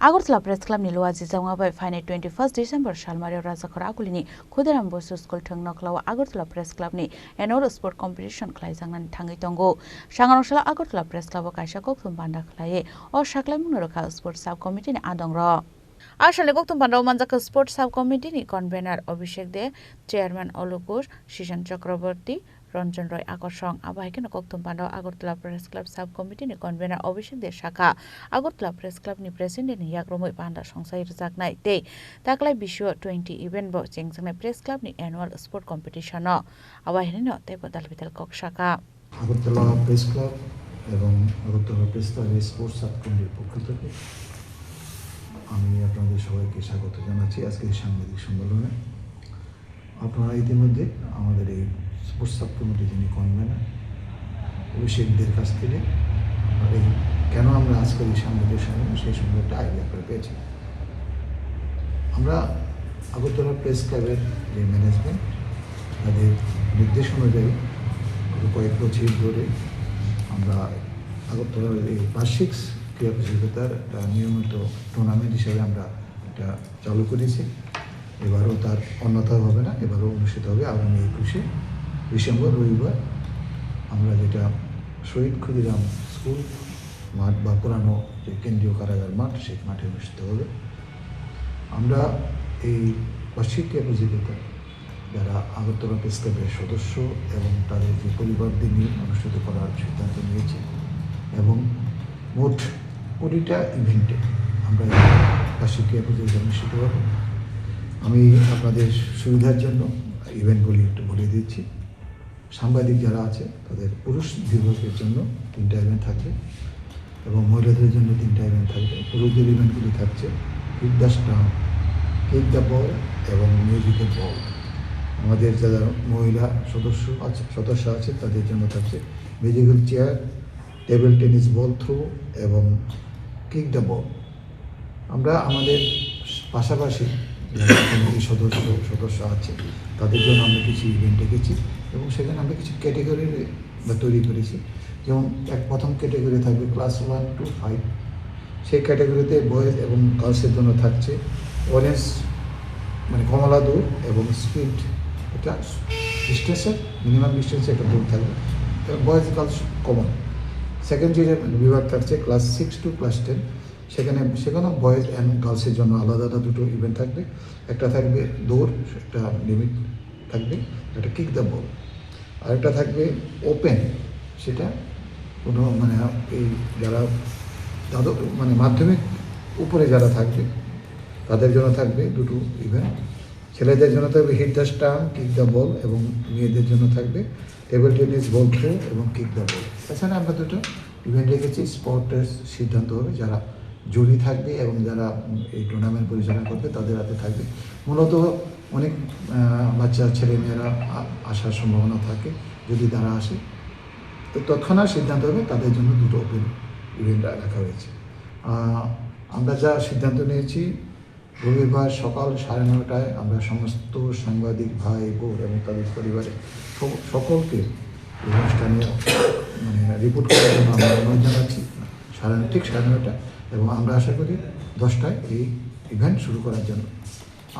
Agartala press club ni luaji jangwabai fainai 21 December salmario rajakhara akulini khudiram bosu school thangna klawa Agortala press club ni annual sport competition khlaijangnani thangai tongo sanganosala Agortala press club o kaisa kokthum banda khlaiye o saklai mungrokha sport sub committee ni adongra আসলে গৌতম পান্ডা মানজাকা sports sub committee নি convener Abhishek Dey chairman অলুকুশ শিশান চক্রবর্তী রঞ্জন রয় আকর্ষণ আবাহিকেন Goutam Panda Agartala press club sub committee নি convener Abhishek Dey শাখা Agartala press club নি প্রেসিডেন্ট নি ইয়াগ্রমই পান্ডা সংসাই রজাকনাই তে তাকলাই বিশ্ব 20 ইভেন্ট ব চেংজংনাই প্রেস ক্লাব নি অ্যানুয়াল স্পোর্ট কম্পিটিশন আবাহিন তে বদাল বিতাল কক শাখা আগরতলা প্রেস ক্লাব এবং আগরতলা প্রেস ক্লাবের স্পোর্টস সাব কমিটির পক্ষ থেকে আমি আপনাদের সবাইকে স্বাগত জানাচ্ছি আজকের সাংবাদিক সম্মেলনে। আপনারা ইতিমধ্যে আমাদের এই স্পোর্টস সাব কমিটি যিনি কনভেনার অভিষেকদের কাছ থেকে এই কেন আমরা আজকের এই সাংবাদিক সম্মেলন সেই সম্বন্ধে একটা আইডিয়া করে পেয়েছি। আমরা আগরতলা প্রেস ক্লাবের যে ম্যানেজমেন্ট তাদের নির্দেশ অনুযায়ী কয়েক বছর ধরে আমরা আগরতলার এই বার্ষিক ক্রীড়া প্রতিযোগিতার একটা নিয়মিত টুর্নামেন্ট হিসেবে আমরা এটা চালু করেছি। এবারও তার অন্যথা হবে না, এবারও অনুষ্ঠিত হবে আগামী 21 ডিসেম্বর রবিবার। আমরা যেটা শহীদ ক্ষুদিরাম স্কুল মাঠ বা পুরানো যে কেন্দ্রীয় কারাগার মাঠ সেই মাঠে অনুষ্ঠিত হবে। আমরা এই বার্ষিক ক্রীড়া প্রতিযোগিতা যারা আগরতলা প্রেস ক্লাবের সদস্য এবং তাদের যে পরিবারদের নিয়ে অনুষ্ঠিত করার সিদ্ধান্ত নিয়েছি এবং মোট 20টা ইভেন্টে আমরা বার্ষিক ক্রীড়া প্রতিযোগিতা অনুষ্ঠিত করব। আমি আপনাদের সুবিধার জন্য ইভেন্টগুলি একটু বলে দিচ্ছি। সাংবাদিক যারা আছে তাদের পুরুষ বিভাগের জন্য 3টা ইভেন্ট থাকবে এবং মহিলাদের জন্য 3টা ইভেন্ট থাকবে। পুরুষদের ইভেন্টগুলি থাকছে hit the stump, kick the ball এবং মিউজিক্যাল বল। আমাদের যারা মহিলা সদস্য আছে তাদের জন্য থাকছে musical chair, table tennis ball throw এবং কিক দ্য বল। আমরা আমাদের পাশাপাশি যারা কমিটির সদস্য আছে তাদের জন্য আমরা কিছু ইভেন্ট রেখেছি এবং সেখানে আমরা কিছু ক্যাটেগরি তৈরি করেছি। যেমন প্রথম ক্যাটেগরি থাকবে ক্লাস 1 to 5। সেই ক্যাটেগরিতে বয়েজ এবং গার্লসের জন্য থাকছে অরেঞ্জ মানে কমলা দৌড় এবং স্পিড, এটা ডিস্টেন্সের মিনিমাম ডিস্টেন্সে একটা দৌড় থাকবে এবং বয়েজ গার্লস কমন। সেকেন্ড যে বিভাগ থাকছে ক্লাস 6 to ক্লাস 10, সেখানেও বয়েজ অ্যান্ড গার্লসের জন্য আলাদা আলাদা দুটো ইভেন্ট থাকবে। একটা থাকবে দৌড়, একটা লিমিট থাকবে, একটা কিক দ্য বল। আরেকটা থাকবে ওপেন, সেটা কোনো মানে এই যারা মানে মাধ্যমিক উপরে যারা থাকবে তাদের জন্য থাকবে দুটো ইভেন্ট। ছেলেদের জন্য থাকবে hit the stump, kick the ball এবং মেয়েদের জন্য থাকবে টেবিল টেনিস বল থ্রো এবং কিক দ্য বল। এছাড়া আমরা দুটো ইভেন্ট রেখেছি। স্পোর্টের সিদ্ধান্ত হবে যারা জুরি থাকবে এবং যারা এই টুর্নামেন্ট পরিচালনা করবে তাদের হাতে থাকবে। মূলত অনেক বাচ্চা ছেলেমেয়েরা আসার সম্ভাবনা থাকে, যদি তারা আসে তো তৎক্ষণাৎ সিদ্ধান্ত হবে তাদের জন্য দুটো ওপেন ইভেন্ট রাখা হয়েছে। আমরা যা সিদ্ধান্ত নিয়েছি রবিবার সকাল 9:30টায় আমরা সমস্ত সাংবাদিক ভাই বোন এবং তাদের পরিবারের সকলকে অনুষ্ঠানে মানে রিপোর্ট করার জন্য আমরা অনুরোধ জানাচ্ছি ঠিক 9:30 এবং আমরা আশা করি 10টায় এই ইভেন্ট শুরু করার জন্য।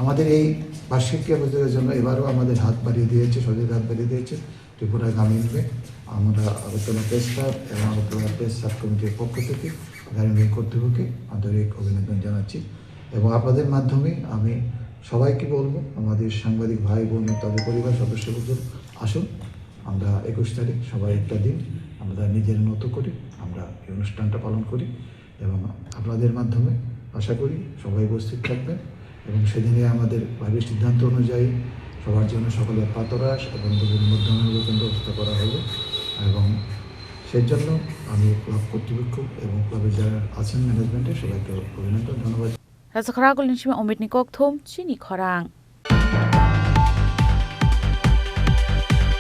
আমাদের এই বার্ষিক ক্রীড়া প্রতিযোগিতার জন্য এবারও আমাদের হাত বাড়িয়ে দিয়েছে, সহযোগিতা হাত বাড়িয়ে দিয়েছে ত্রিপুরা গ্রামীণ ব্যাংক। আমরা আগরতলা প্রেস ক্লাব এবং আগরতলা প্রেস সাব কমিটির পক্ষ থেকে গ্রামীণ ব্যাংক কর্তৃপক্ষকে আন্তরিক অভিনন্দন জানাচ্ছি এবং আপনাদের মাধ্যমে আমি সবাইকে বলবো আমাদের সাংবাদিক ভাই বোন তাদের পরিবার সদস্যদের আসুন। আমরা 21 তারিখ সবাই একটা দিন আমরা নিজের মতো করে আমরা এই অনুষ্ঠানটা পালন করি এবং আপনাদের মাধ্যমে আশা করি সবাই উপস্থিত থাকবেন এবং সেদিনে আমাদের ভাবির সিদ্ধান্ত অনুযায়ী সবার জন্য সকলের প্রাতরাশ এবং দুপুরের মধ্যাহ্নের ব্যবস্থা করা হবে এবং সেই জন্য আমি ক্লাব কর্তৃপক্ষ এবং ক্লাবের যারা আছেন ম্যানেজমেন্টে সবাইকে অভিনন্দন ধন্যবাদ। রাজা খরাগুল নিশিমে অমৃত নিকক থম চিনি খরাং।